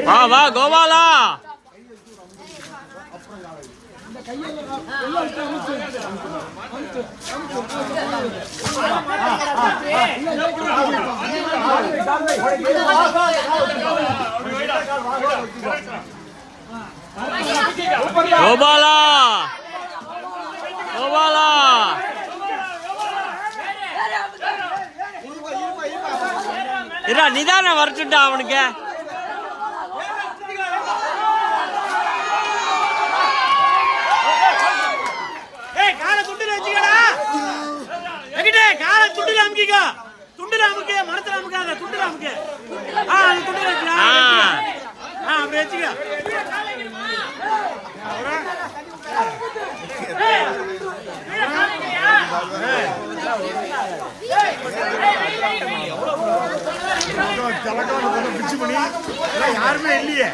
வா வா கோபாலா கோபாலா கோபாலா இரா நிதானம் வரட்டுண்டா அவனுக்கு யாருமே இல்லையே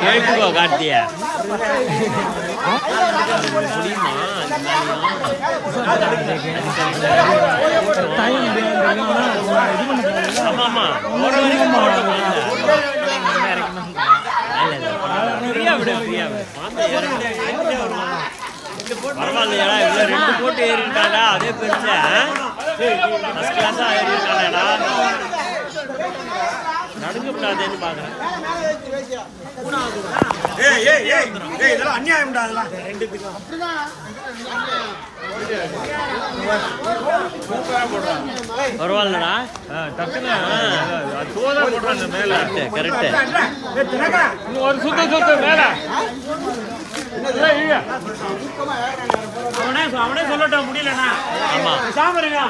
கேட்குவா கார்த்தியா ஆமா பரவாயில்லையாடா இவ்வளோ 2 போட்டு ஏறிட்டாடா அதே பெருசா ஃபர்ஸ்ட் கிளாஸா ஏறிட்டாடா நடுங்கப்படாதேன்னு பாக்குறேன் இதெல்லாம் அநியாயம்டா அதெல்லாம் ரெண்டுத்துக்கும் பரவாயில்லடா டக்குன்னு தோதா போடுறான் இந்த மேல கரெக்ட் ஒரு சுத்த மேல அவனே சொல்லட்டும் முடியலண்ணா ஆமா சாமருங்க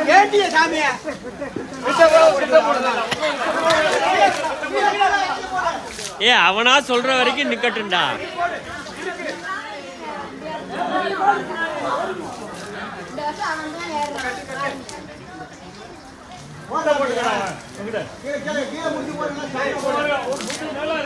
வேண்டிய சாமிய ஏ அவனா சொல்ற வரைக்கும் நிக்கட்டும்டா போட்டா போட்டுக்கடா எங்கடா கீழ முடிஞ்சு போறீங்களா